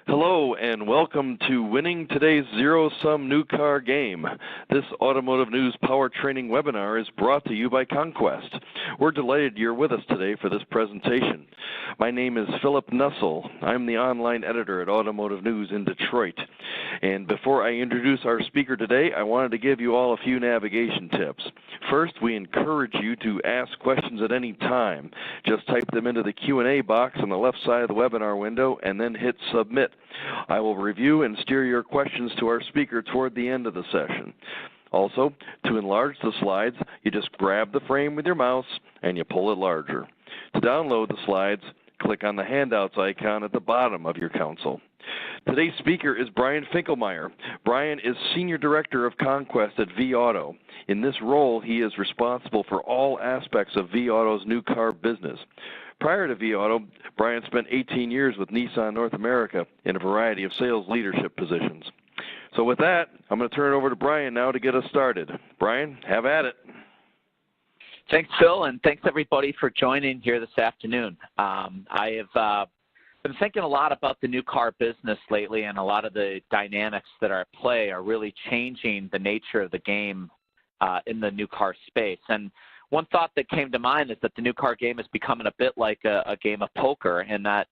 Hello and welcome to Winning Today's Zero-Sum New Car Game. This Automotive News Power Training webinar is brought to you by Conquest. We're delighted you're with us today for this presentation. My name is Philip Nussel. I'm the online editor at Automotive News in Detroit. And before I introduce our speaker today, I wanted to give you all a few navigation tips. First, we encourage you to ask questions at any time. Just type them into the Q&A box on the left side of the webinar window and then hit submit. I will review and steer your questions to our speaker toward the end of the session. Also, to enlarge the slides, you just grab the frame with your mouse and you pull it larger. To download the slides, click on the handouts icon at the bottom of your console. Today's speaker is Brian Finkelmeyer. Brian is Senior Director of Conquest at vAuto. In this role, he is responsible for all aspects of vAuto's new car business. Prior to vAuto, Brian spent 18 years with Nissan North America in a variety of sales leadership positions. So with that, I'm going to turn it over to Brian now to get us started. Brian, have at it. Thanks, Phil, and thanks everybody for joining here this afternoon. I have been thinking a lot about the new car business lately, and a lot of the dynamics that are at play are really changing the nature of the game in the new car space. And one thought that came to mind is that the new car game is becoming a bit like a game of poker, in that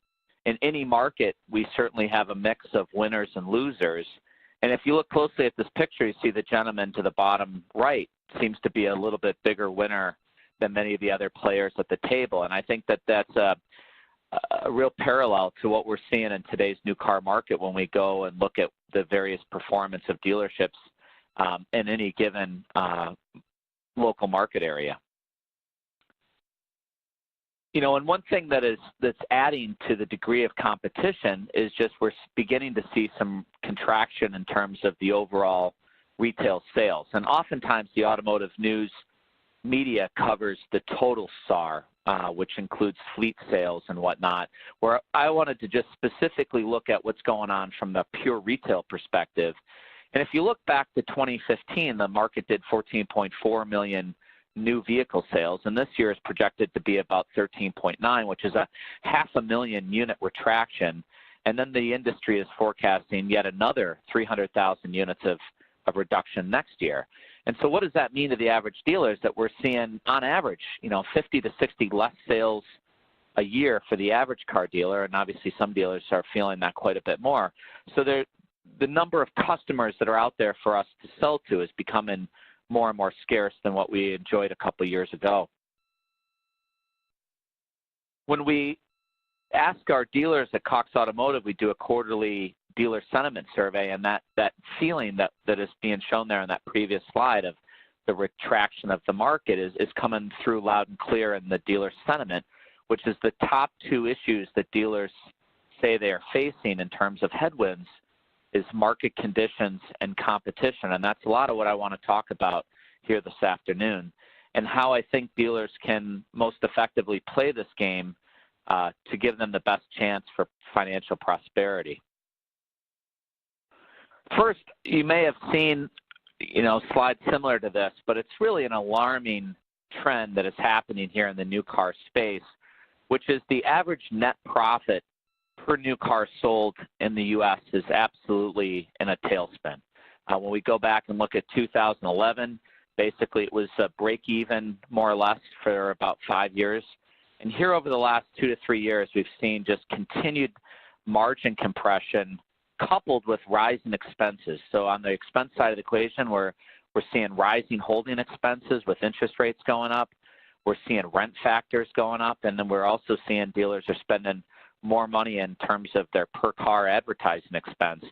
in any market, we certainly have a mix of winners and losers. And if you look closely at this picture, you see the gentleman to the bottom right seems to be a little bit bigger winner than many of the other players at the table. And I think that that's a real parallel to what we're seeing in today's new car market when we go and look at the various performance of dealerships in any given local market area. You know, and one thing that's adding to the degree of competition is just we're beginning to see some contraction in terms of the overall retail sales. And oftentimes the automotive news media covers the total SAR, which includes fleet sales and whatnot, where I wanted to just specifically look at what's going on from the pure retail perspective. And if you look back to 2015, the market did 14.4 million new vehicle sales, and this year is projected to be about 13.9, which is a 500,000 unit retraction. And then the industry is forecasting yet another 300,000 units of reduction next year. And so what does that mean to the average dealers? That we're seeing, on average, 50 to 60 less sales a year for the average car dealer, and obviously some dealers are feeling that quite a bit more. So the number of customers that are out there for us to sell to is becoming more and more scarce than what we enjoyed a couple of years ago. When we ask our dealers at Cox Automotive, we do a quarterly dealer sentiment survey, and that feeling that is being shown there in that previous slide of the retraction of the market is coming through loud and clear in the dealer sentiment, which is the top two issues that dealers say they are facing in terms of headwinds is market conditions and competition. And that's a lot of what I want to talk about here this afternoon, and how I think dealers can most effectively play this game to give them the best chance for financial prosperity. First, you may have seen slides similar to this, but it's really an alarming trend that is happening here in the new car space, which is the average net profit per new car sold in the U.S. is absolutely in a tailspin. When we go back and look at 2011, basically it was a break-even more or less for about 5 years. And here over the last 2 to 3 years, we've seen just continued margin compression coupled with rising expenses. So on the expense side of the equation, we're seeing rising holding expenses with interest rates going up. We're seeing rent factors going up, and then we're also seeing dealers are spending more money in terms of their per car advertising expense.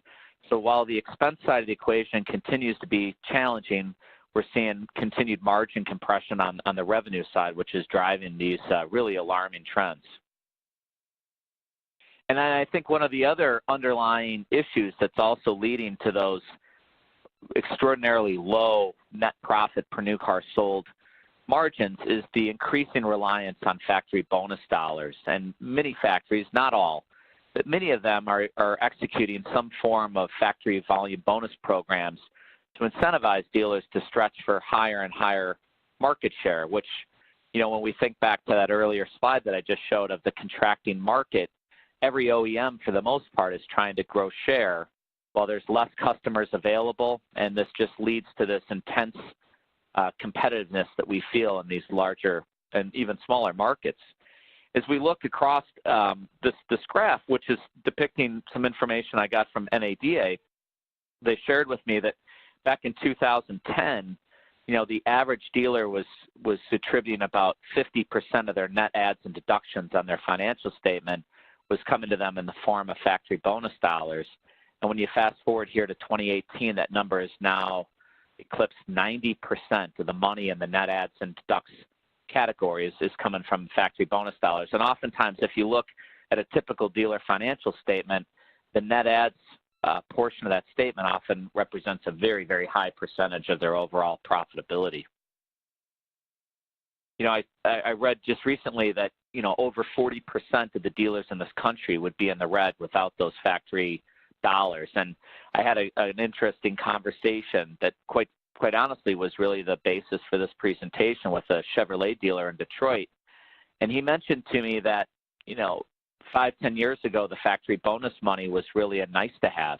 So while the expense side of the equation continues to be challenging, we're seeing continued margin compression on the revenue side, which is driving these really alarming trends. And then I think one of the other underlying issues that's also leading to those extraordinarily low net profit per new car sold margins is the increasing reliance on factory bonus dollars. And many factories, not all, but many of them are executing some form of factory volume bonus programs to incentivize dealers to stretch for higher and higher market share, which, when we think back to that earlier slide that I just showed of the contracting market, every OEM, for the most part, is trying to grow share while there's less customers available, and this just leads to this intense competitiveness that we feel in these larger and even smaller markets. As we look across this graph, which is depicting some information I got from NADA, they shared with me that back in 2010, the average dealer was attributing about 50% of their net adds and deductions on their financial statement was coming to them in the form of factory bonus dollars. And when you fast forward here to 2018, that number is now eclipsed 90% of the money in the net adds and deducts categories is coming from factory bonus dollars. And oftentimes, if you look at a typical dealer financial statement, the net adds portion of that statement often represents a very, very high percentage of their overall profitability. I read just recently that, over 40% of the dealers in this country would be in the red without those factory dollars. And I had an interesting conversation that quite honestly was really the basis for this presentation with a Chevrolet dealer in Detroit. And he mentioned to me that, 5-10 years ago, the factory bonus money was really a nice to have,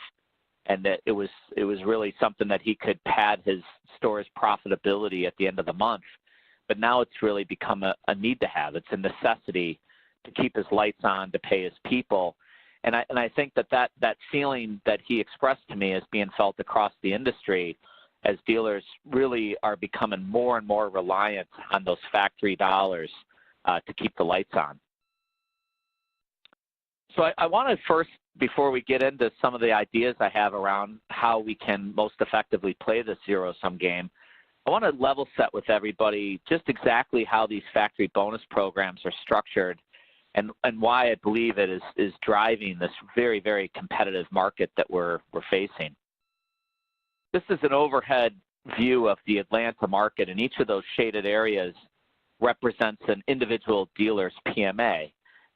and that it was really something that he could pad his store's profitability at the end of the month. But now it's really become a need to have. It's a necessity to keep his lights on, to pay his people. And I think that feeling that he expressed to me is being felt across the industry as dealers really are becoming more and more reliant on those factory dollars to keep the lights on. So I want to first, before we get into some of the ideas I have around how we can most effectively play this zero-sum game, I want to level set with everybody just exactly how these factory bonus programs are structured and why I believe it is driving this very, very competitive market that we're facing. This is an overhead view of the Atlanta market, and each of those shaded areas represents an individual dealer's PMA.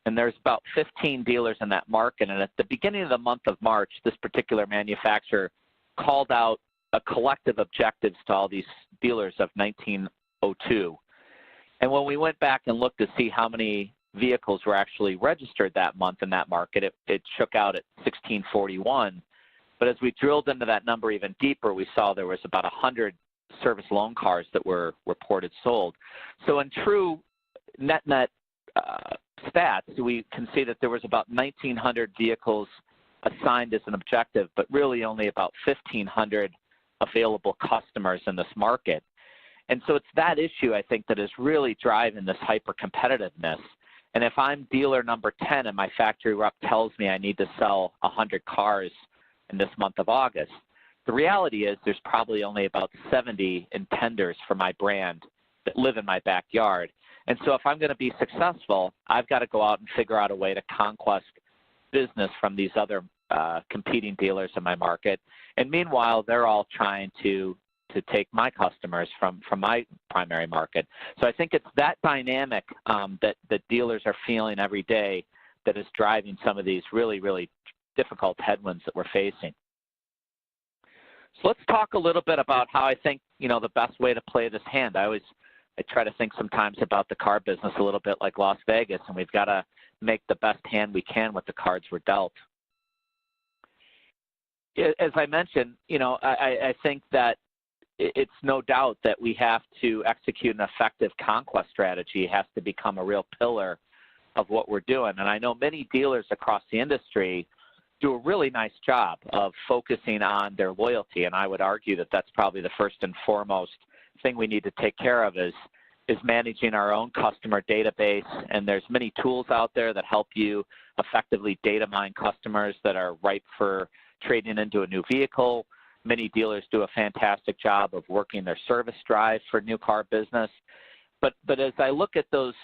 And there's about 15 dealers in that market. And at the beginning of the month of March, this particular manufacturer called out a collective objectives to all these dealers of 1902. And when we went back and looked to see how many vehicles were actually registered that month in that market, it shook out at 1641. But as we drilled into that number even deeper, we saw there was about 100 service loan cars that were reported sold. So in true net stats, we can see that there was about 1,900 vehicles assigned as an objective, but really only about 1,500 available customers in this market. And so it's that issue, I think, that is really driving this hyper-competitiveness. And if I'm dealer number 10 and my factory rep tells me I need to sell 100 cars in this month of August, the reality is there's probably only about 70 intenders for my brand that live in my backyard. And so if I'm going to be successful, I've got to go out and figure out a way to conquest business from these other competing dealers in my market. And meanwhile, they're all trying to take my customers from my primary market. So I think it's that dynamic that dealers are feeling every day that is driving some of these really, really difficult headwinds that we're facing. So let's talk a little bit about how I think, the best way to play this hand. I try to think sometimes about the car business a little bit like Las Vegas, and we've got to make the best hand we can with the cards we're dealt. As I mentioned, I think that it's no doubt that we have to execute an effective conquest strategy. It has to become a real pillar of what we're doing. And I know many dealers across the industry do a really nice job of focusing on their loyalty. And I would argue that that's probably the first and foremost thing we need to take care of is managing our own customer database. And there's many tools out there that help you effectively data mine customers that are ripe for trading into a new vehicle. Many dealers do a fantastic job of working their service drive for new car business. But as I look at those,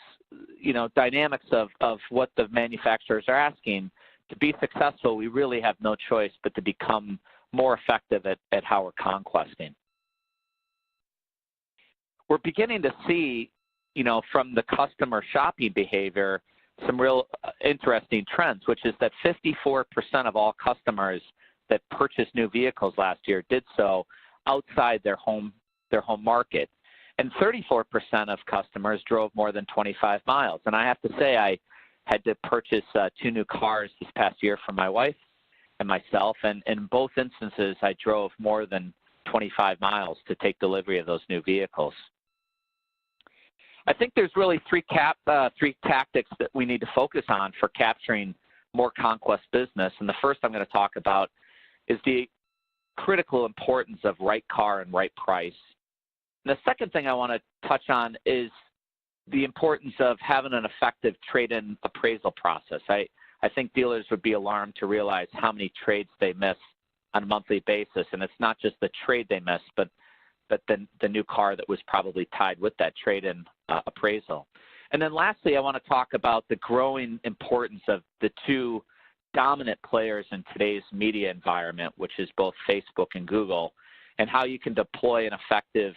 dynamics of what the manufacturers are asking, to be successful, we really have no choice but to become more effective at how we're conquesting. We're beginning to see, from the customer shopping behavior, some real interesting trends, which is that 54% of all customers that purchased new vehicles last year did so outside their home market. And 34% of customers drove more than 25 miles. And I have to say, had to purchase 2 new cars this past year for my wife and myself, and in both instances, I drove more than 25 miles to take delivery of those new vehicles. I think there's really three tactics that we need to focus on for capturing more conquest business, and the first I'm going to talk about is the critical importance of right car and right price. And the second thing I want to touch on is the importance of having an effective trade-in appraisal process. I think dealers would be alarmed to realize how many trades they miss on a monthly basis, and it's not just the trade they miss, but the new car that was probably tied with that trade-in appraisal. And then lastly, I want to talk about the growing importance of the two dominant players in today's media environment, which is both Facebook and Google, and how you can deploy an effective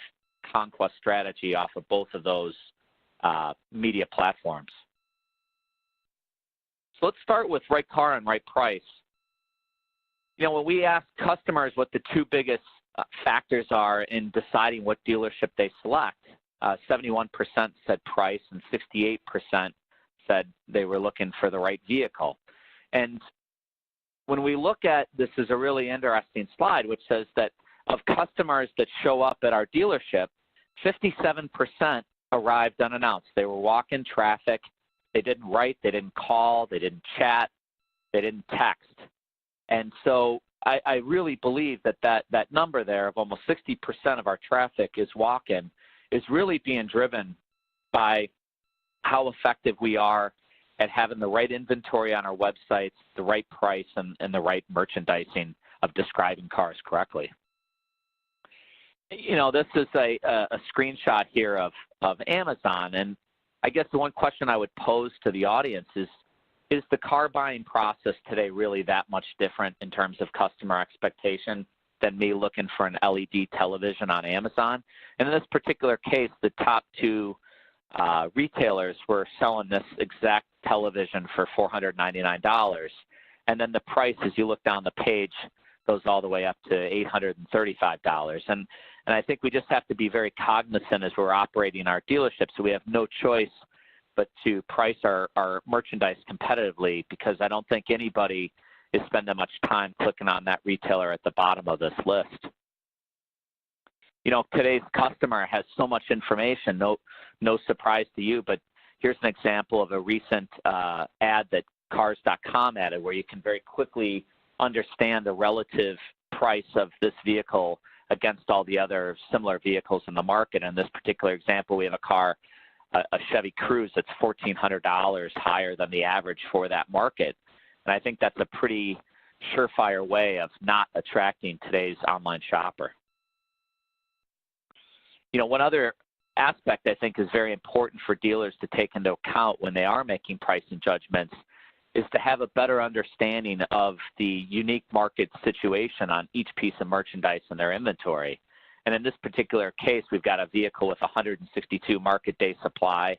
conquest strategy off of both of those media platforms. So let's start with right car and right price. You know, when we ask customers what the two biggest factors are in deciding what dealership they select, 71% said price and 68% said they were looking for the right vehicle. And when we look at, this is a really interesting slide, which says that of customers that show up at our dealership, 57% arrived unannounced. They were walk-in traffic. They didn't write, they didn't call, they didn't chat, they didn't text. And so I really believe that number there of almost 60% of our traffic is walk-in is really being driven by how effective we are at having the right inventory on our websites, the right price, and the right merchandising of describing cars correctly. You know, this is a screenshot here of Amazon, and I guess the one question I would pose to the audience is the car buying process today really that much different in terms of customer expectation than me looking for an LED television on Amazon? And in this particular case, the top two retailers were selling this exact television for $499. And then the price, as you look down the page, goes all the way up to $835. And I think we just have to be very cognizant as we're operating our dealership, so we have no choice but to price our merchandise competitively, because I don't think anybody is spending much time clicking on that retailer at the bottom of this list. You know, today's customer has so much information, no surprise to you, but here's an example of a recent ad that Cars.com added, where you can very quickly understand the relative price of this vehicle against all the other similar vehicles in the market. In this particular example, we have a car, a Chevy Cruze, that's $1,400 higher than the average for that market. And I think that's a pretty surefire way of not attracting today's online shopper. You know, one other aspect I think is very important for dealers to take into account when they are making pricing judgments is to have a better understanding of the unique market situation on each piece of merchandise in their inventory. And in this particular case, we've got a vehicle with 162 market day supply.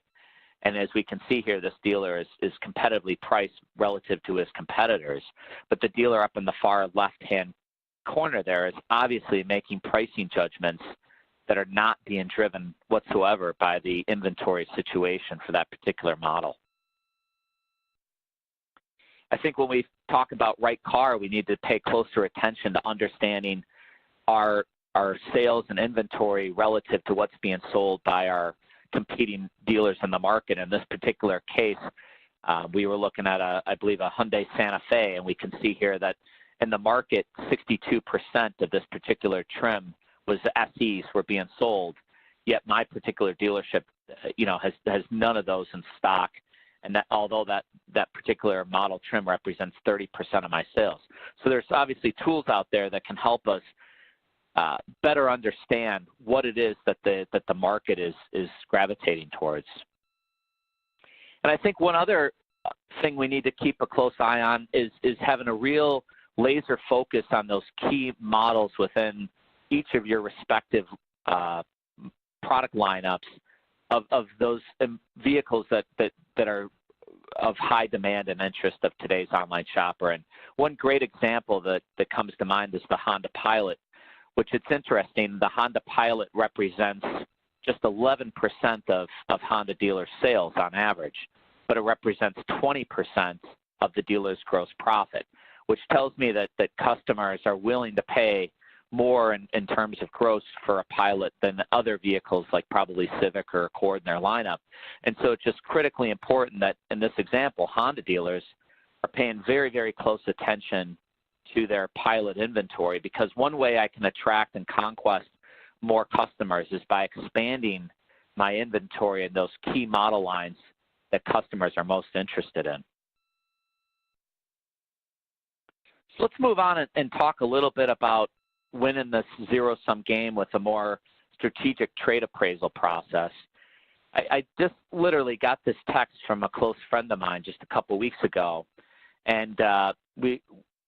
And as we can see here, this dealer is competitively priced relative to his competitors. But the dealer up in the far left-hand corner there is obviously making pricing judgments that are not being driven whatsoever by the inventory situation for that particular model. I think when we talk about right car, we need to pay closer attention to understanding our sales and inventory relative to what's being sold by our competing dealers in the market. In this particular case, we were looking at, I believe, a Hyundai Santa Fe, and we can see here that in the market, 62% of this particular trim was SEs were being sold, yet my particular dealership, you know, has none of those in stock. And that, although that particular model trim represents 30% of my sales. So there's obviously tools out there that can help us better understand what it is that the market is gravitating towards. And I think one other thing we need to keep a close eye on is having a real laser focus on those key models within each of your respective product lineups of those vehicles that are of high demand and interest of today's online shopper. And one great example that comes to mind is the Honda Pilot, which it's interesting, the Honda Pilot represents just 11% of Honda dealer sales on average. but it represents 20% of the dealer's gross profit, which tells me that customers are willing to pay more in terms of gross for a Pilot than other vehicles like probably Civic or Accord in their lineup. And so it's just critically important that in this example, Honda dealers are paying very, very close attention to their Pilot inventory, because one way I can attract and conquest more customers is by expanding my inventory in those key model lines that customers are most interested in. So let's move on and talk a little bit about winning this zero-sum game with a more strategic trade appraisal process. I just literally got this text from a close friend of mine just a couple weeks ago, and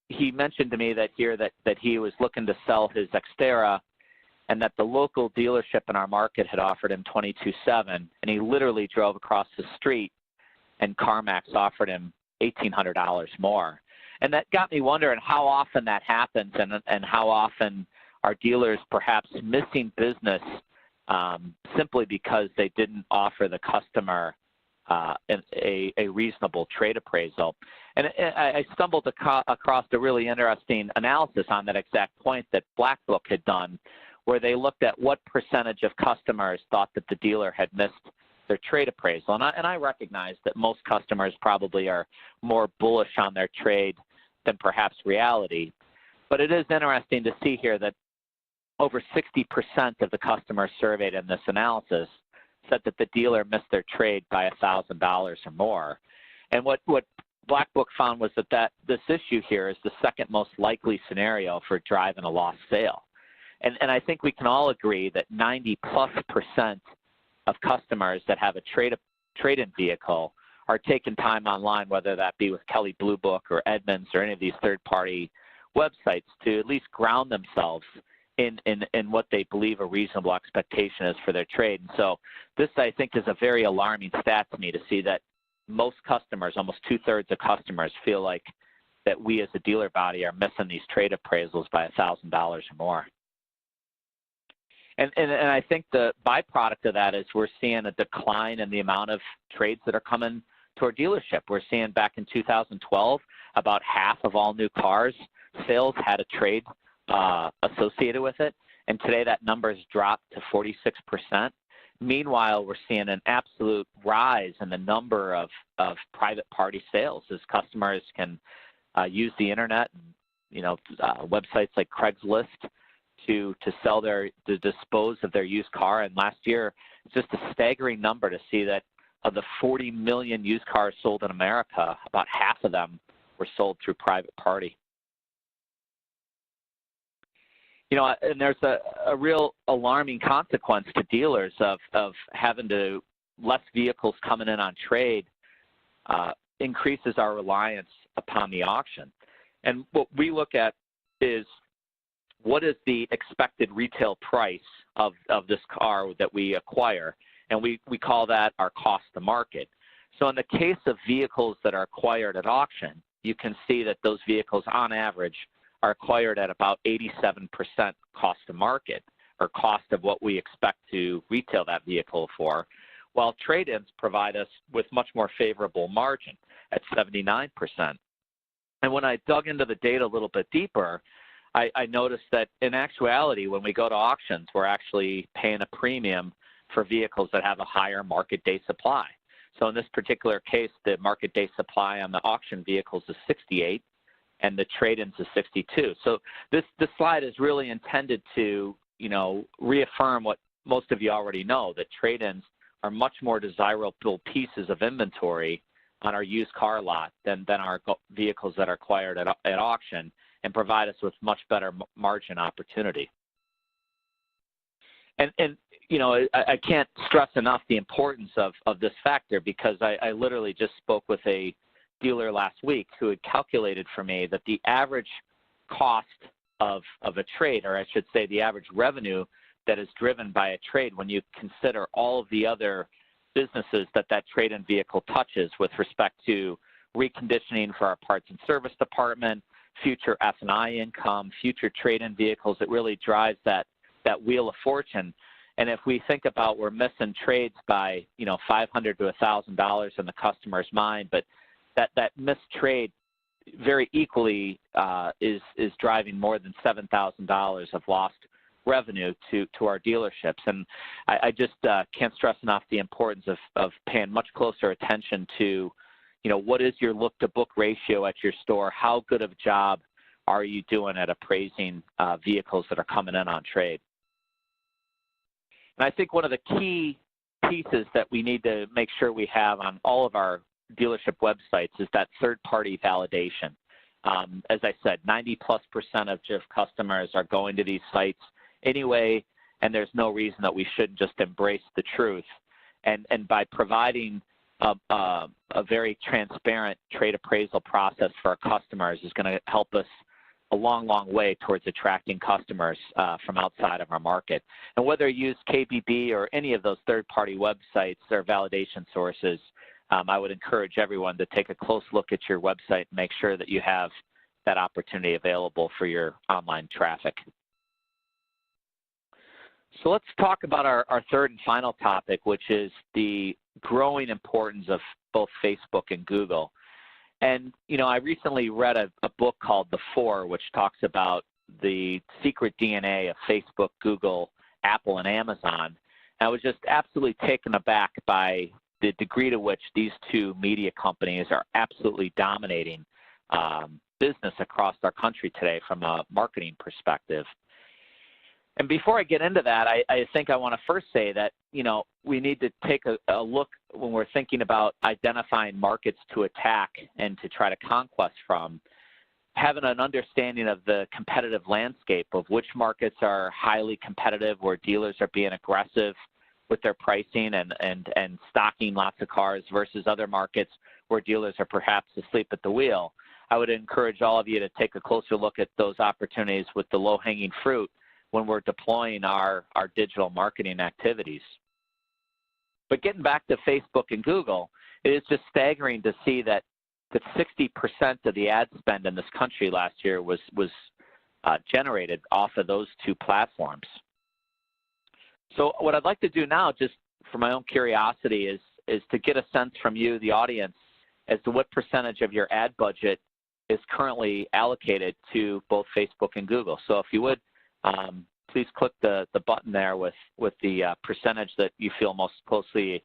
he mentioned to me that he was looking to sell his Xterra, and that the local dealership in our market had offered him $22,700, and he literally drove across the street, and CarMax offered him $1,800 more. And that got me wondering how often that happens, and how often are dealers perhaps missing business simply because they didn't offer the customer a reasonable trade appraisal. And I stumbled across a really interesting analysis on that exact point that Black Book had done, where they looked at what percentage of customers thought that the dealer had missed their trade appraisal. And I recognize that most customers probably are more bullish on their trade than perhaps reality. But it is interesting to see here that over 60% of the customers surveyed in this analysis said that the dealer missed their trade by $1,000 or more. And what Black Book found was that this issue here is the second most likely scenario for driving a lost sale. And I think we can all agree that 90+% of customers that have a trade-in vehicle are taking time online, whether that be with Kelley Blue Book or Edmunds or any of these third-party websites, to at least ground themselves in what they believe a reasonable expectation is for their trade. And so this, I think, is a very alarming stat to me, to see that most customers, almost 2/3 of customers, feel like that we as a dealer body are missing these trade appraisals by $1,000 or more. And I think the byproduct of that is we're seeing a decline in the amount of trades that are coming to our dealership. We're seeing back in 2012, about half of all new cars sales had a trade associated with it. And today that number has dropped to 46%. Meanwhile, we're seeing an absolute rise in the number of private party sales as customers can use the internet and websites like Craigslist to sell to dispose of their used car. And last year, it's just a staggering number to see that of the 40 million used cars sold in America, about half of them were sold through private party. And there's a real alarming consequence to dealers of having to less vehicles coming in on trade increases our reliance upon the auction. And what we look at is, what is the expected retail price of this car that we acquire? And we call that our cost to market. So in the case of vehicles that are acquired at auction, you can see that those vehicles on average are acquired at about 87% cost to market, or cost of what we expect to retail that vehicle for, while trade-ins provide us with much more favorable margin at 79%. And when I dug into the data a little bit deeper, I noticed that in actuality, when we go to auctions, we're actually paying a premium for vehicles that have a higher market day supply. So in this particular case, the market day supply on the auction vehicles is 68, and the trade-ins is 62. So this slide is really intended to, reaffirm what most of you already know, that trade-ins are much more desirable pieces of inventory on our used car lot than our vehicles that are acquired at auction, and provide us with much better margin opportunity. And I can't stress enough the importance of this factor, because I literally just spoke with a dealer last week who had calculated for me that the average cost of a trade, or I should say the average revenue that is driven by a trade, when you consider all of the other businesses that trade-in vehicle touches with respect to reconditioning for our parts and service department, future F&I income, future trade-in vehicles, it really drives that wheel of fortune. And if we think about we're missing trades by, $500 to $1,000 in the customer's mind, but that missed trade very equally is driving more than $7,000 of lost revenue to our dealerships. And I just can't stress enough the importance of paying much closer attention to, what is your look-to-book ratio at your store? How good of a job are you doing at appraising vehicles that are coming in on trade? And I think one of the key pieces that we need to make sure we have on all of our dealership websites is that third-party validation. As I said, 90+% of JIF customers are going to these sites anyway, and there's no reason that we shouldn't just embrace the truth. And by providing a very transparent trade appraisal process for our customers is going to help us a long, long way towards attracting customers from outside of our market. And whether you use KBB or any of those third-party websites or validation sources, I would encourage everyone to take a close look at your website and make sure that you have that opportunity available for your online traffic. So let's talk about our third and final topic, which is the growing importance of both Facebook and Google. And, I recently read a book called The Four, which talks about the secret DNA of Facebook, Google, Apple, and Amazon. And I was just absolutely taken aback by the degree to which these two media companies are absolutely dominating business across our country today from a marketing perspective. And before I get into that, I think I want to first say that, we need to take a look when we're thinking about identifying markets to attack and to try to conquest from, having an understanding of the competitive landscape of which markets are highly competitive, where dealers are being aggressive with their pricing and stocking lots of cars, versus other markets where dealers are perhaps asleep at the wheel. I would encourage all of you to take a closer look at those opportunities with the low-hanging fruit when we're deploying our digital marketing activities. But getting back to Facebook and Google, it is just staggering to see that 60% of the ad spend in this country last year was generated off of those two platforms. So what I'd like to do now, just for my own curiosity, is to get a sense from you, the audience, as to what percentage of your ad budget is currently allocated to both Facebook and Google. So if you would, please click the button there with the percentage that you feel most closely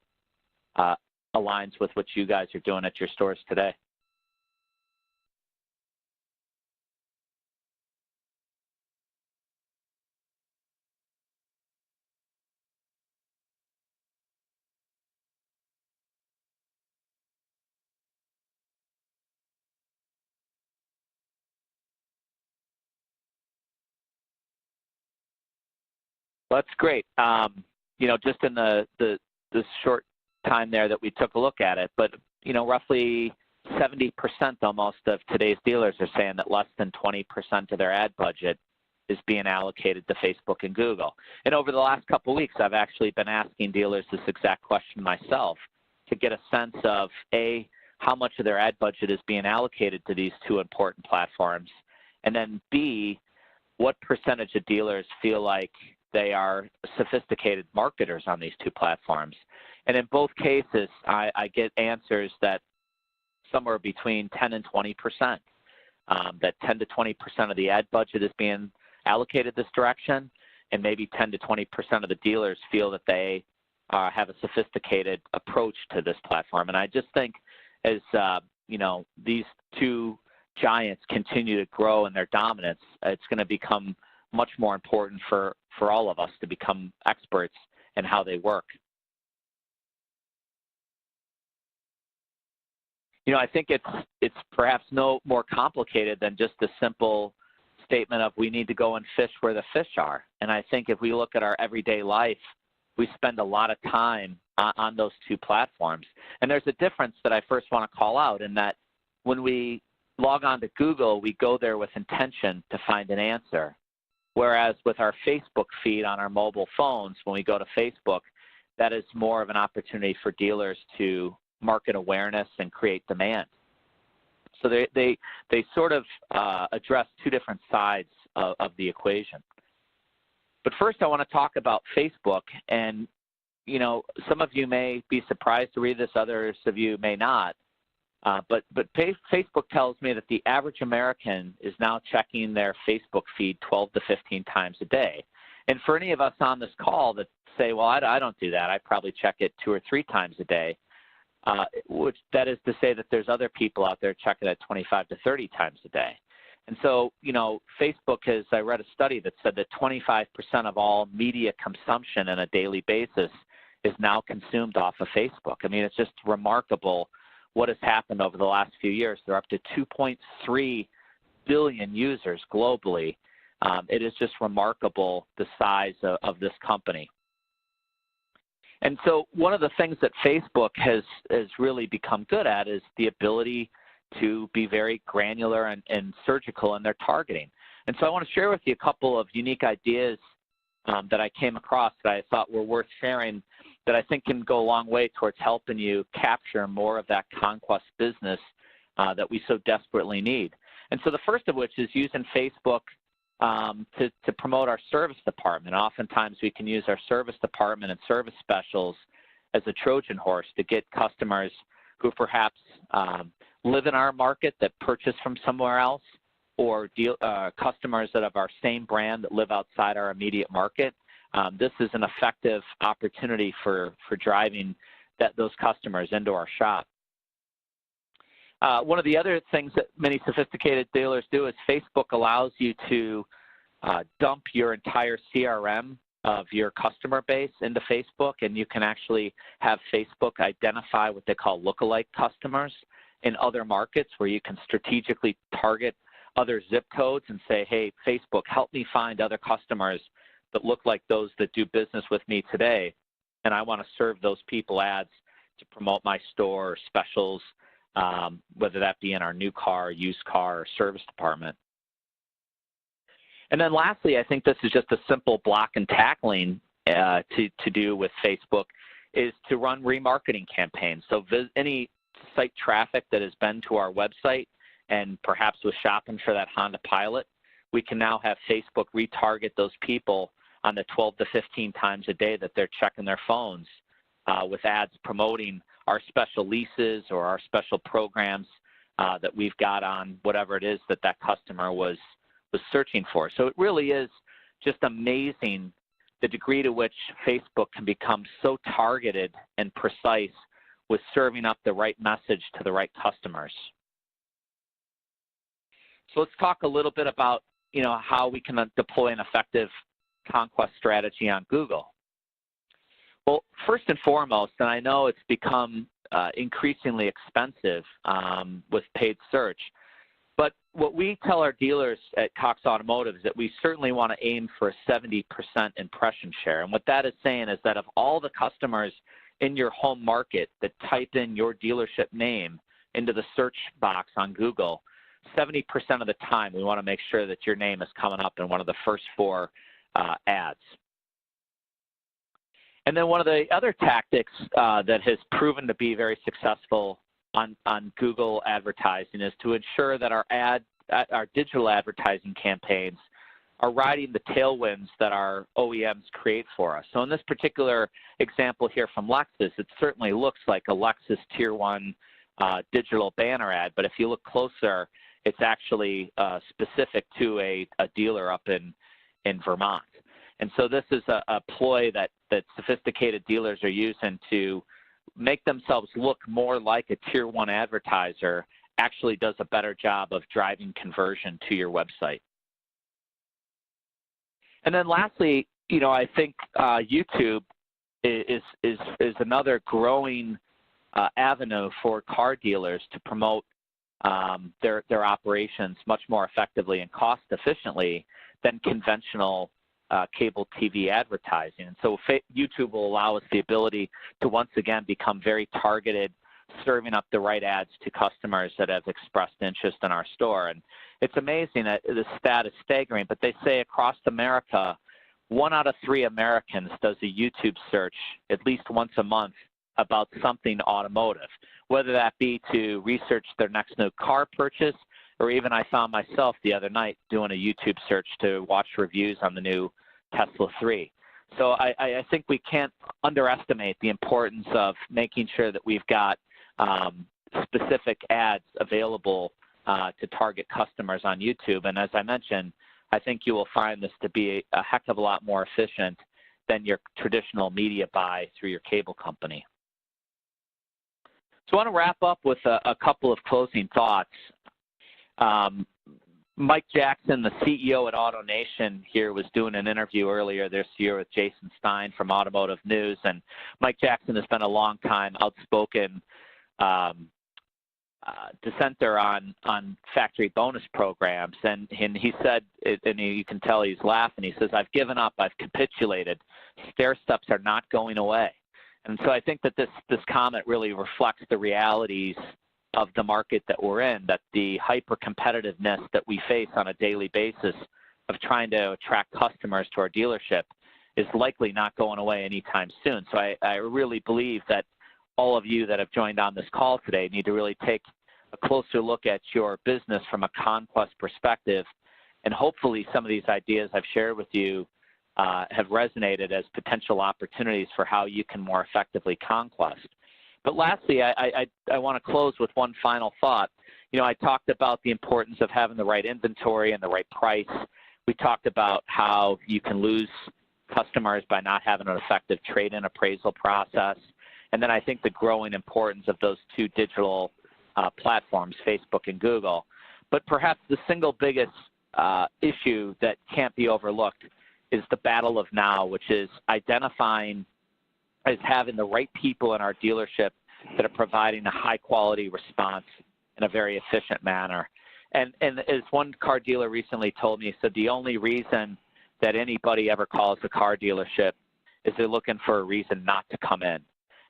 aligns with what you guys are doing at your stores today. Well, that's great. Just in the short time there that we took a look at it, but roughly 70% almost of today's dealers are saying that less than 20% of their ad budget is being allocated to Facebook and Google. And over the last couple of weeks, I've actually been asking dealers this exact question myself to get a sense of, A, how much of their ad budget is being allocated to these two important platforms, and then B, what percentage of dealers feel like they are sophisticated marketers on these two platforms. And in both cases, I get answers that somewhere between 10 and 20%, that 10 to 20% of the ad budget is being allocated this direction, and maybe 10 to 20% of the dealers feel that they have a sophisticated approach to this platform. And I just think as these two giants continue to grow in their dominance, it's going to become much more important for all of us to become experts in how they work. I think it's perhaps no more complicated than just a simple statement of we need to go and fish where the fish are. And I think if we look at our everyday life, we spend a lot of time on those two platforms. And there's a difference that I first want to call out in that when we log on to Google, we go there with intention to find an answer. Whereas with our Facebook feed on our mobile phones, when we go to Facebook, that is more of an opportunity for dealers to market awareness and create demand. So they sort of address two different sides of the equation. But first, I want to talk about Facebook. And, you know, some of you may be surprised to read this, others of you may not. But Facebook tells me that the average American is now checking their Facebook feed 12 to 15 times a day. And for any of us on this call that say, well, I don't do that, I probably check it 2 or 3 times a day, which that is to say that there's other people out there checking it 25 to 30 times a day. And so, you know, Facebook I read a study that said that 25% of all media consumption on a daily basis is now consumed off of Facebook. I mean, it's just remarkable what has happened over the last few years. They're up to 2.3 billion users globally. It is just remarkable the size of this company. And so one of the things that Facebook has really become good at is the ability to be very granular and surgical in their targeting. And so I want to share with you a couple of unique ideas that I came across that I thought were worth sharing, that I think can go a long way towards helping you capture more of that conquest business that we so desperately need. And so the first of which is using Facebook to promote our service department. Oftentimes we can use our service department and service specials as a Trojan horse to get customers who perhaps live in our market that purchase from somewhere else, or customers that have our same brand that live outside our immediate market. This is an effective opportunity for driving those customers into our shop. One of the other things that many sophisticated dealers do is Facebook allows you to dump your entire CRM of your customer base into Facebook, and you can actually have Facebook identify what they call lookalike customers in other markets, where you can strategically target other zip codes and say, hey, Facebook, help me find other customers that look like those that do business with me today, and I want to serve those people ads to promote my store or specials, whether that be in our new car, used car, or service department. And then lastly, I think this is just a simple block and tackling to do with Facebook, is to run remarketing campaigns. So any site traffic that has been to our website and perhaps was shopping for that Honda Pilot, we can now have Facebook retarget those people on the 12 to 15 times a day that they're checking their phones with ads promoting our special leases or our special programs that we've got on whatever it is that that customer was searching for. So it really is just amazing the degree to which Facebook can become so targeted and precise with serving up the right message to the right customers. So let's talk a little bit about, you know, how we can deploy an effective conquest strategy on Google. Well, first and foremost, and I know it's become increasingly expensive with paid search, but what we tell our dealers at Cox Automotive is that we certainly want to aim for a 70% impression share. And what that is saying is that of all the customers in your home market that type in your dealership name into the search box on Google, 70% of the time we want to make sure that your name is coming up in one of the first 4 ads. And then one of the other tactics that has proven to be very successful on Google advertising is to ensure that our digital advertising campaigns are riding the tailwinds that our OEMs create for us. So in this particular example here from Lexus, it certainly looks like a Lexus Tier 1 digital banner ad, but if you look closer, it's actually specific to a dealer up in Vermont. And so this is a ploy that sophisticated dealers are using to make themselves look more like a Tier 1 advertiser, actually does a better job of driving conversion to your website. And then lastly, you know, I think YouTube is another growing avenue for car dealers to promote their operations much more effectively and cost efficiently than conventional cable TV advertising. And so YouTube will allow us the ability to once again become very targeted, serving up the right ads to customers that have expressed interest in our store. And it's amazing that the stat is staggering, but they say across America, 1 out of 3 Americans does a YouTube search at least once a month about something automotive, whether that be to research their next new car purchase, or even I found myself the other night doing a YouTube search to watch reviews on the new Tesla 3. So I think we can't underestimate the importance of making sure that we've got specific ads available to target customers on YouTube. And as I mentioned, I think you will find this to be a heck of a lot more efficient than your traditional media buy through your cable company. So I want to wrap up with a couple of closing thoughts. Mike Jackson, the CEO at AutoNation here, was doing an interview earlier this year with Jason Stein from Automotive News, and Mike Jackson has been a long time outspoken dissenter on factory bonus programs, and he said, and you can tell he's laughing, he says, "I've given up, I've capitulated. Stair steps are not going away." And so I think that this comment really reflects the realities of the market that we're in, that the hyper-competitiveness that we face on a daily basis of trying to attract customers to our dealership is likely not going away anytime soon. So I really believe that all of you that have joined on this call today need to really take a closer look at your business from a conquest perspective, and hopefully some of these ideas I've shared with you have resonated as potential opportunities for how you can more effectively conquest. But lastly, I want to close with one final thought. You know, I talked about the importance of having the right inventory and the right price. We talked about how you can lose customers by not having an effective trade-in appraisal process. And then I think the growing importance of those two digital platforms, Facebook and Google. But perhaps the single biggest issue that can't be overlooked is the battle of now, which is identifying as having the right people in our dealership that are providing a high-quality response in a very efficient manner. And as one car dealer recently told me, he said the only reason that anybody ever calls a car dealership is they're looking for a reason not to come in.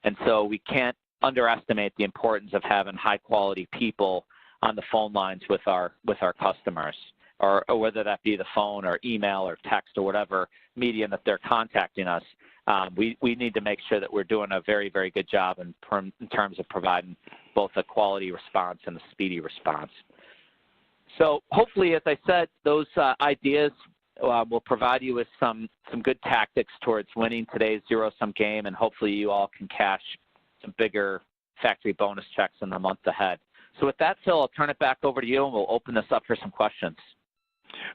And so we can't underestimate the importance of having high-quality people on the phone lines with our customers, or whether that be the phone or email or text or whatever medium that they're contacting us. We need to make sure that we're doing a very, very good job in terms of providing both a quality response and a speedy response. So hopefully, as I said, those ideas will provide you with some good tactics towards winning today's zero-sum game, and hopefully you all can cash some bigger factory bonus checks in the month ahead. So with that, Phil, I'll turn it back over to you, and we'll open this up for some questions.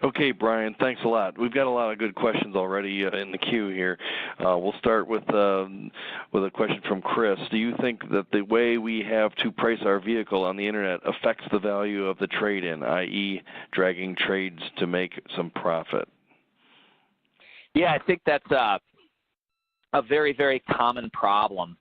Okay, Brian, thanks a lot. We've got a lot of good questions already in the queue here. We'll start with a question from Chris. Do you think that the way we have to price our vehicle on the Internet affects the value of the trade-in, i.e. dragging trades to make some profit? Yeah, I think that's a very, very common problem.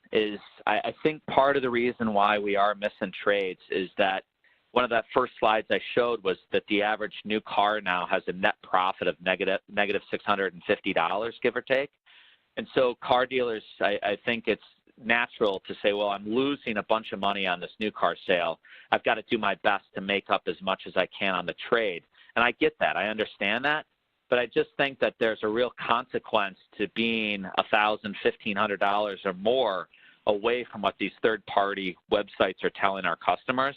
I think part of the reason why we are missing trades is that one of the first slides I showed was that the average new car now has a net profit of negative $650, give or take. And so car dealers, I think it's natural to say, well, I'm losing a bunch of money on this new car sale. I've got to do my best to make up as much as I can on the trade. And I get that. I understand that. But I just think that there's a real consequence to being $1,000, $1,500 or more away from what these third-party websites are telling our customers.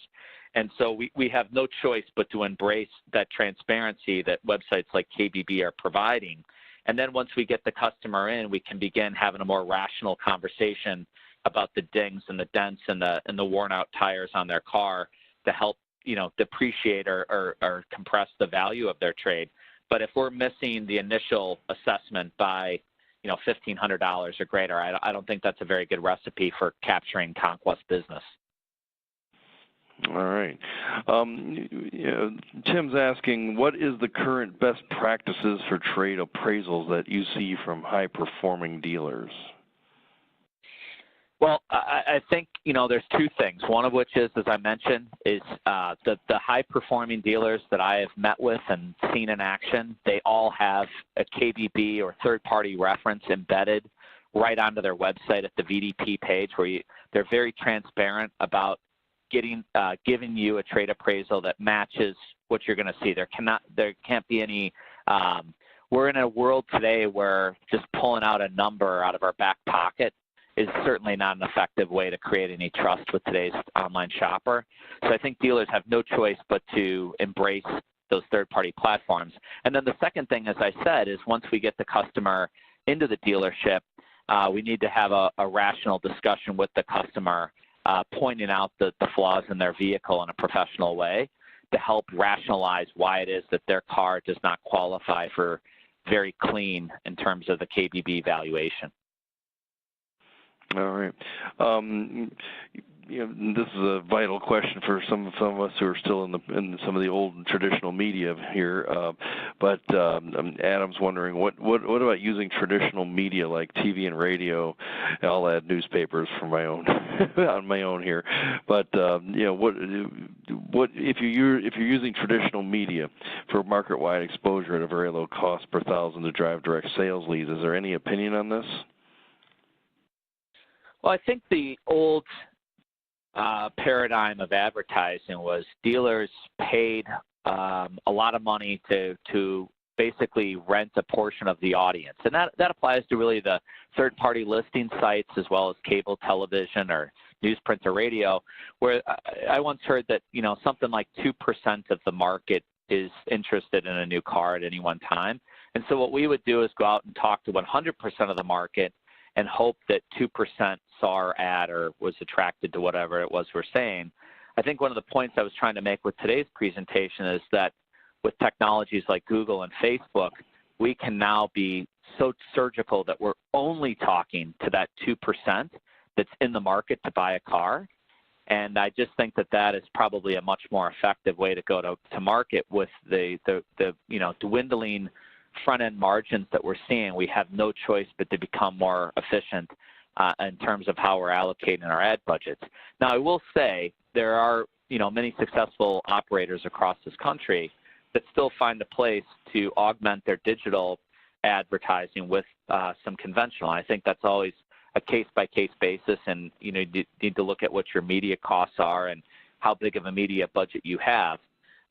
And so we have no choice but to embrace that transparency that websites like KBB are providing. And then once we get the customer in, we can begin having a more rational conversation about the dings and the dents and the worn-out tires on their car to help, you know, depreciate or compress the value of their trade. But if we're missing the initial assessment by, you know, $1,500 or greater, I don't think that's a very good recipe for capturing conquest business. All right. Tim's asking, what is the current best practices for trade appraisals that you see from high-performing dealers? Well, I think, you know, there's two things. One of which is, as I mentioned, is the high-performing dealers that I have met with and seen in action, they all have a KBB or third-party reference embedded right onto their website at the VDP page, where they're very transparent about giving you a trade appraisal that matches what you're going to see. There can't be any. We're in a world today where just pulling out a number out of our back pocket is certainly not an effective way to create any trust with today's online shopper. So I think dealers have no choice but to embrace those third-party platforms. And then the second thing, as I said, is once we get the customer into the dealership, we need to have a rational discussion with the customer, pointing out the flaws in their vehicle in a professional way to help rationalize why it is that their car does not qualify for very clean in terms of the KBB valuation. All right. This is a vital question for some of us who are still in some of the old traditional media here. But Adam's wondering what about using traditional media like TV and radio? I'll add newspapers for my own on my own here. But what if you're using traditional media for market-wide exposure at a very low cost per thousand to drive direct sales leads? Is there any opinion on this? Well, I think the old paradigm of advertising was dealers paid a lot of money to basically rent a portion of the audience. And that applies to really the third-party listing sites as well as cable television or newsprint or radio, where I once heard that, something like 2% of the market is interested in a new car at any one time. And so what we would do is go out and talk to 100% of the market and hope that 2% saw our ad or was attracted to whatever it was we're saying. I think one of the points I was trying to make with today's presentation is that with technologies like Google and Facebook, we can now be so surgical that we're only talking to that 2% that's in the market to buy a car. And I just think that is probably a much more effective way to go to market with the dwindling front-end margins that we're seeing. We have no choice but to become more efficient in terms of how we're allocating our ad budgets. Now, I will say there are many successful operators across this country that still find a place to augment their digital advertising with some conventional. I think that's always a case-by-case basis, and you need to look at what your media costs are and how big of a media budget you have.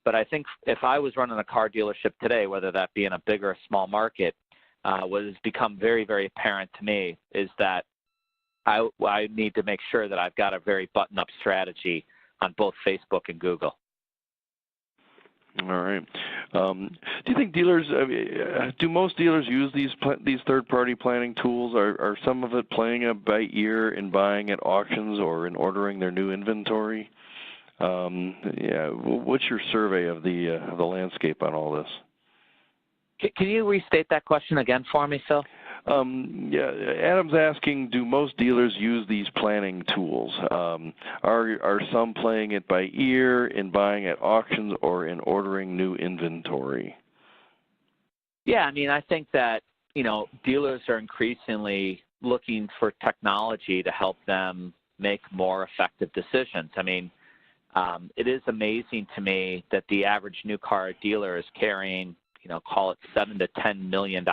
But I think if I was running a car dealership today, whether that be in a big or a small market, what has become very, very apparent to me is that I need to make sure that I've got a very button-up strategy on both Facebook and Google. All right. Do you think do most dealers use these third-party planning tools? Are some of it playing it by ear in buying at auctions or in ordering their new inventory? What's your survey of the landscape on all this? Can you restate that question again for me, Phil? Adam's asking, do most dealers use these planning tools? Are some playing it by ear in buying at auctions or in ordering new inventory? Yeah, I think that, dealers are increasingly looking for technology to help them make more effective decisions. It is amazing to me that the average new car dealer is carrying, call it $7 to $10 million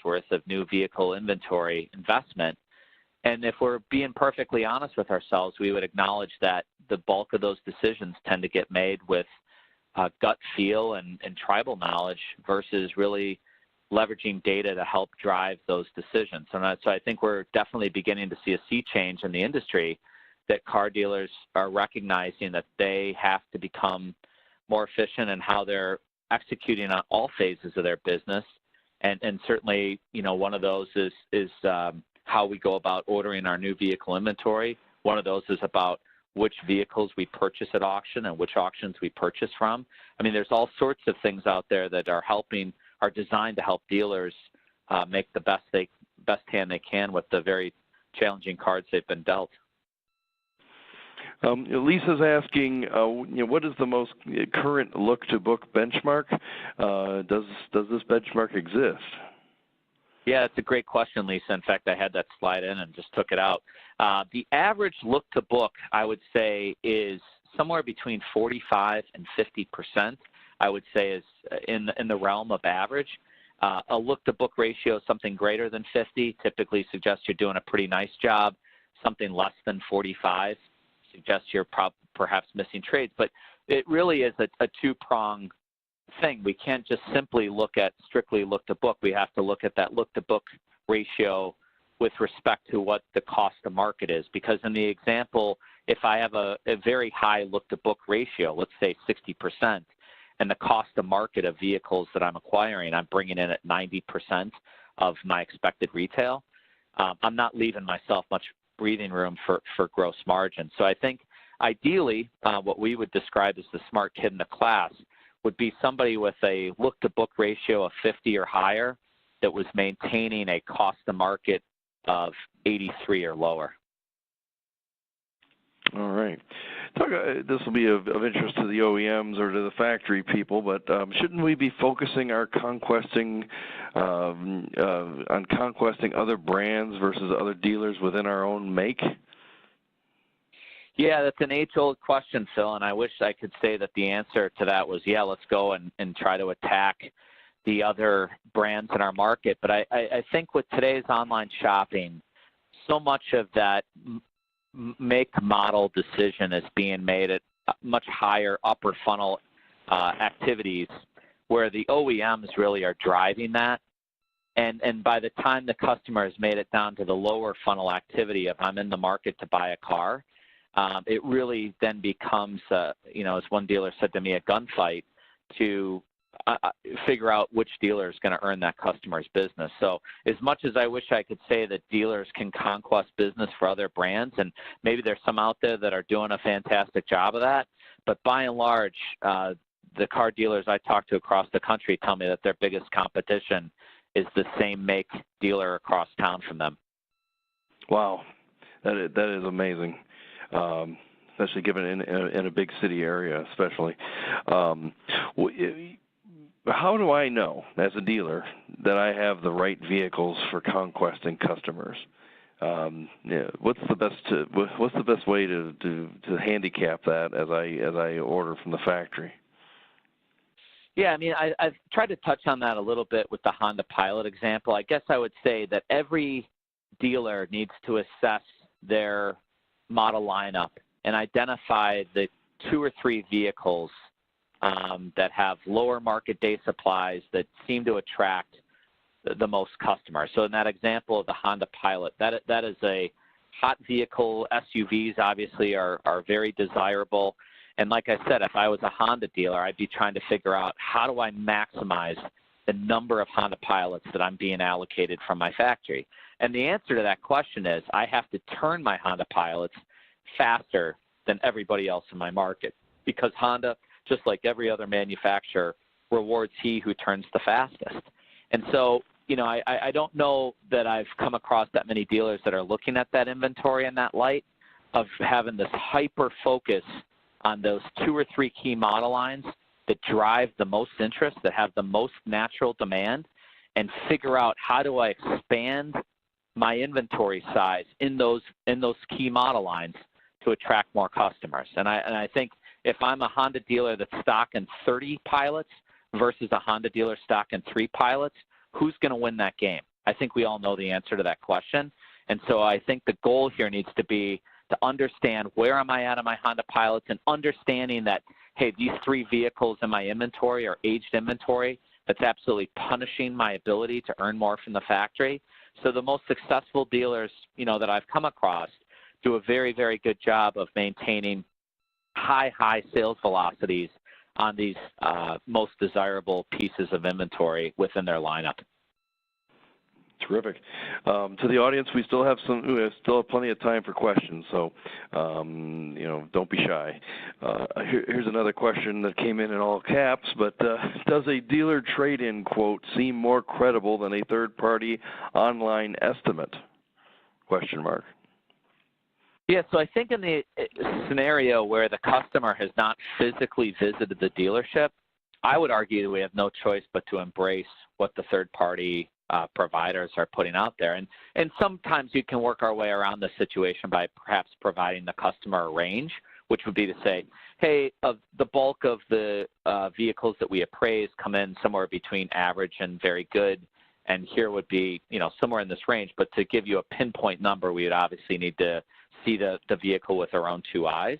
worth of new vehicle inventory investment. And if we're being perfectly honest with ourselves, we would acknowledge that the bulk of those decisions tend to get made with gut feel and tribal knowledge versus really leveraging data to help drive those decisions. And so I think we're definitely beginning to see a sea change in the industry, that car dealers are recognizing that they have to become more efficient in how they're executing on all phases of their business. And certainly, one of those is how we go about ordering our new vehicle inventory. One of those is about which vehicles we purchase at auction and which auctions we purchase from. There's all sorts of things out there that are designed to help dealers make the best hand they can with the very challenging cards they've been dealt. Lisa's asking, what is the most current look-to-book benchmark? Does this benchmark exist? Yeah, it's a great question, Lisa. In fact, I had that slide in and just took it out. The average look-to-book, I would say, is somewhere between 45 and 50%. I would say is in the realm of average. A look-to-book ratio, something greater than 50, typically suggests you're doing a pretty nice job. Something less than 45 suggests you're perhaps missing trades. But it really is a two-pronged thing. We can't just simply look at strictly look-to-book. We have to look at that look-to-book ratio with respect to what the cost to market is. Because in the example, if I have a very high look-to-book ratio, let's say 60%, and the cost to market of vehicles that I'm acquiring, I'm bringing in at 90% of my expected retail. I'm not leaving myself much breathing room for gross margin. So I think ideally what we would describe as the smart kid in the class would be somebody with a look-to-book ratio of 50 or higher that was maintaining a cost to market of 83 or lower. All right. This will be of interest to the OEMs or to the factory people, but shouldn't we be focusing our conquesting on conquesting other brands versus other dealers within our own make? Yeah, that's an age-old question, Phil, and I wish I could say that the answer to that was, yeah, let's go and try to attack the other brands in our market. But I think with today's online shopping, so much of that make model decision is being made at much higher upper funnel activities where the OEMs really are driving that. And by the time the customer has made it down to the lower funnel activity, if I'm in the market to buy a car, it really then becomes, as one dealer said to me, a gunfight to figure out which dealer is going to earn that customer's business. So as much as I wish I could say that dealers can conquest business for other brands, and maybe there's some out there that are doing a fantastic job of that, but by and large, the car dealers I talk to across the country tell me that their biggest competition is the same make dealer across town from them. Wow, that is amazing. Especially given in a big city area, especially. How do I know, as a dealer, that I have the right vehicles for conquesting customers? What's the best way to handicap that as I order from the factory? Yeah, I mean, I've tried to touch on that a little bit with the Honda Pilot example. I guess I would say that every dealer needs to assess their model lineup and identify the 2 or 3 vehicles that have lower market day supplies that seem to attract the most customers. So in that example of the Honda Pilot, that is a hot vehicle. SUVs obviously are very desirable. And like I said, if I was a Honda dealer, I'd be trying to figure out how do I maximize the number of Honda Pilots that I'm being allocated from my factory. And the answer to that question is I have to turn my Honda Pilots faster than everybody else in my market, because Honda, just like every other manufacturer, rewards he who turns the fastest. And so, I don't know that I've come across that many dealers that are looking at that inventory in that light of having this hyper focus on those 2 or 3 key model lines that drive the most interest, that have the most natural demand, and figure out how do I expand my inventory size in those key model lines to attract more customers. And I think if I'm a Honda dealer that's stocking 30 Pilots versus a Honda dealer stocking 3 Pilots, who's going to win that game? I think we all know the answer to that question. And so I think the goal here needs to be to understand where am I at on my Honda Pilots, and understanding that, hey, these 3 vehicles in my inventory are aged inventory that's absolutely punishing my ability to earn more from the factory. So the most successful dealers, that I've come across do a very, very good job of maintaining high sales velocities on these most desirable pieces of inventory within their lineup. Terrific. To the audience, we still have plenty of time for questions, so don't be shy. Here's another question that came in all caps, but does a dealer trade-in quote seem more credible than a third-party online estimate? Question mark. Yeah, so I think in the scenario where the customer has not physically visited the dealership, I would argue that we have no choice but to embrace what the third-party providers are putting out there. And sometimes you can work our way around the situation by perhaps providing the customer a range, which would be to say, hey, the bulk of the vehicles that we appraise come in somewhere between average and very good, and here would be, somewhere in this range. But to give you a pinpoint number, we would obviously need to see the vehicle with our own 2 eyes.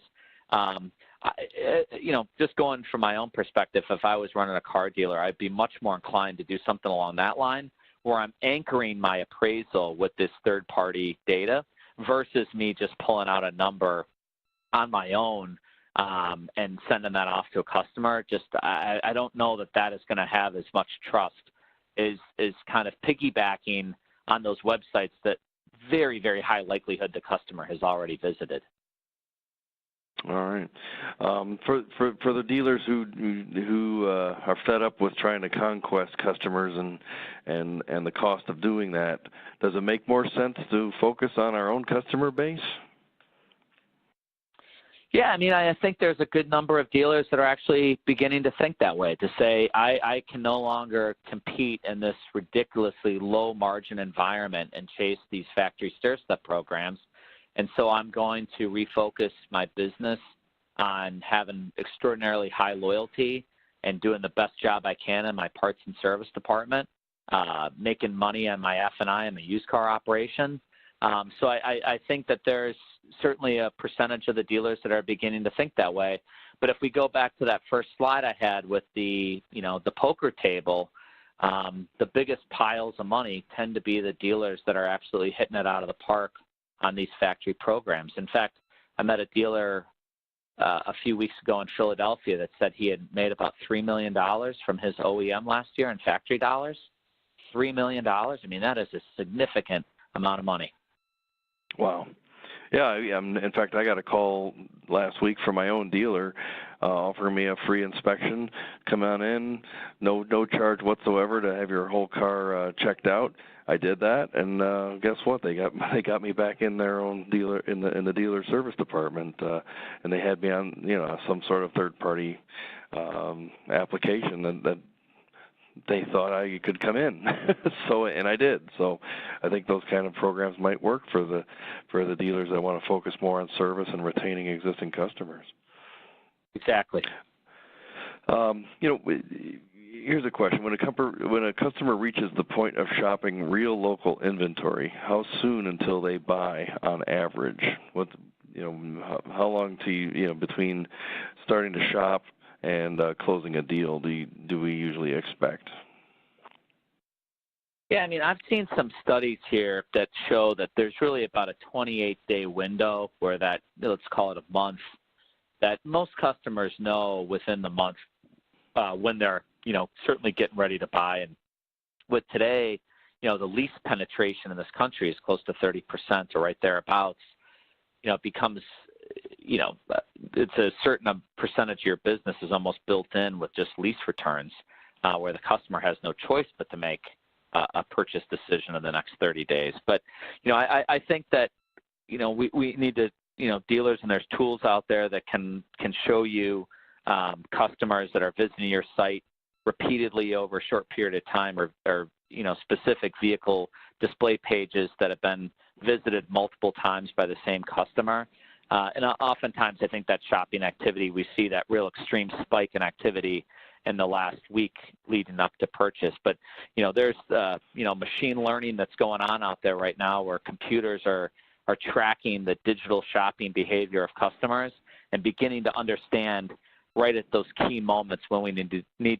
Just going from my own perspective, if I was running a car dealer, I'd be much more inclined to do something along that line, where I'm anchoring my appraisal with this third-party data versus me just pulling out a number on my own and sending that off to a customer, just I don't know that that is going to have as much trust as kind of piggybacking on those websites that very, very high likelihood the customer has already visited. All right. For the dealers who are fed up with trying to conquest customers and the cost of doing that, does it make more sense to focus on our own customer base? Yeah, I mean, I think there's a good number of dealers that are actually beginning to think that way, to say, I can no longer compete in this ridiculously low margin environment and chase these factory stair-step programs. And so I'm going to refocus my business on having extraordinarily high loyalty and doing the best job I can in my parts and service department, making money on my F&I and my used car operation. So I think that there's certainly a percentage of the dealers that are beginning to think that way. But if we go back to that first slide I had with the poker table, the biggest piles of money tend to be the dealers that are absolutely hitting it out of the park on these factory programs. In fact, I met a dealer a few weeks ago in Philadelphia that said he had made about $3 million from his OEM last year in factory dollars. $3 million. I mean, that is a significant amount of money. Wow. Yeah, in fact, I got a call last week from my own dealer offering me a free inspection. Come on in, no charge whatsoever to have your whole car checked out. I did that, and guess what? They got me back in their own dealer in the dealer service department, and they had me on some sort of third party application that they thought I could come in. And I did. So I think those kind of programs might work for the dealers that want to focus more on service and retaining existing customers. Exactly. Here's a question: when a customer reaches the point of shopping real local inventory, how soon until they buy on average? How long between starting to shop and closing a deal do we usually expect? Yeah, I mean, I've seen some studies here that show that there's really about a 28-day window where that, let's call it a month, that most customers know within the month when they're, certainly getting ready to buy. And with today, the lease penetration in this country is close to 30% or right thereabouts. It becomes it's a certain percentage of your business is almost built in with just lease returns, where the customer has no choice but to make a purchase decision in the next 30 days. But, I think that, we need to, dealers, and there's tools out there that can show you customers that are visiting your site repeatedly over a short period of time, or specific vehicle display pages that have been visited multiple times by the same customer. And oftentimes, I think that shopping activity, we see that real extreme spike in activity in the last week leading up to purchase. But, there's, machine learning that's going on out there right now where computers are tracking the digital shopping behavior of customers and beginning to understand right at those key moments when we need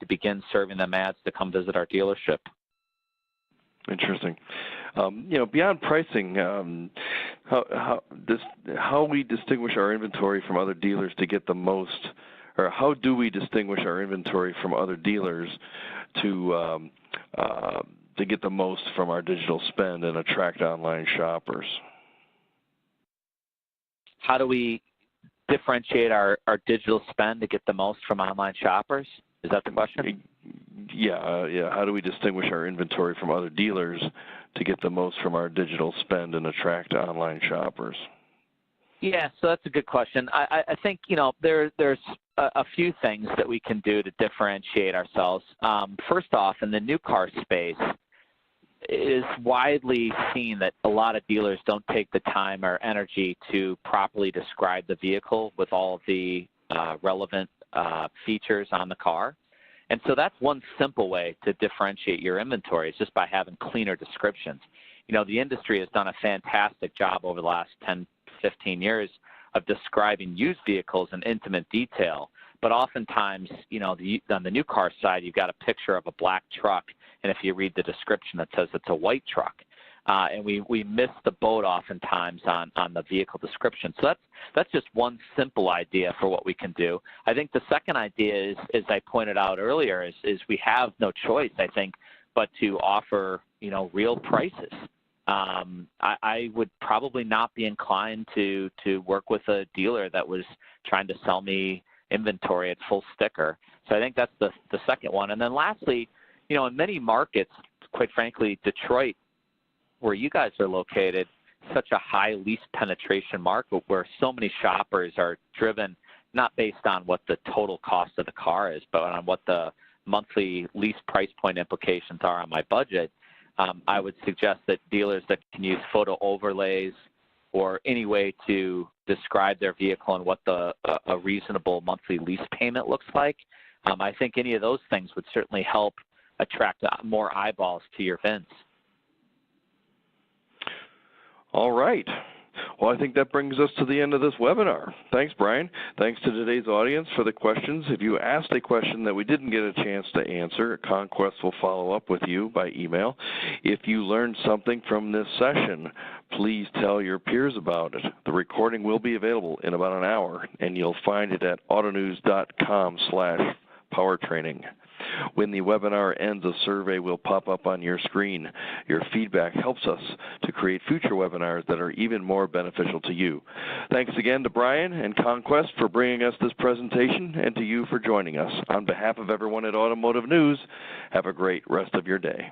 to begin serving them ads to come visit our dealership. Interesting. Beyond pricing, how we distinguish our inventory from other dealers to get the most, or how do we distinguish our inventory from other dealers to get the most from our digital spend and attract online shoppers? How do we differentiate our digital spend to get the most from online shoppers? Is that the question? Yeah. How do we distinguish our inventory from other dealers to get the most from our digital spend and attract online shoppers? Yeah, so that's a good question. I think, there's a few things that we can do to differentiate ourselves. First off, in the new car space, it is widely seen that a lot of dealers don't take the time or energy to properly describe the vehicle with all of the relevant features on the car. And so that's one simple way to differentiate your inventory, is just by having cleaner descriptions. The industry has done a fantastic job over the last 10, 15 years of describing used vehicles in intimate detail. But oftentimes, on the new car side, you've got a picture of a black truck, and if you read the description, it says it's a white truck. and we miss the boat oftentimes on the vehicle description. So that's just one simple idea for what we can do. I think the second idea is, as I pointed out earlier, is we have no choice, I think, but to offer, real prices. I would probably not be inclined to work with a dealer that was trying to sell me inventory at full sticker. So I think that's the second one. And then lastly, in many markets, quite frankly, Detroit, where you guys are located, such a high lease penetration market where so many shoppers are driven not based on what the total cost of the car is, but on what the monthly lease price point implications are on my budget. I would suggest that dealers that can use photo overlays or any way to describe their vehicle and what a reasonable monthly lease payment looks like, I think any of those things would certainly help attract more eyeballs to your VINs. All right. Well, I think that brings us to the end of this webinar. Thanks, Brian. Thanks to today's audience for the questions. If you asked a question that we didn't get a chance to answer, Conquest will follow up with you by email. If you learned something from this session, please tell your peers about it. The recording will be available in about an hour, and you'll find it at autonews.com/powertraining. When the webinar ends, a survey will pop up on your screen. Your feedback helps us to create future webinars that are even more beneficial to you. Thanks again to Brian and Conquest for bringing us this presentation, and to you for joining us. On behalf of everyone at Automotive News, have a great rest of your day.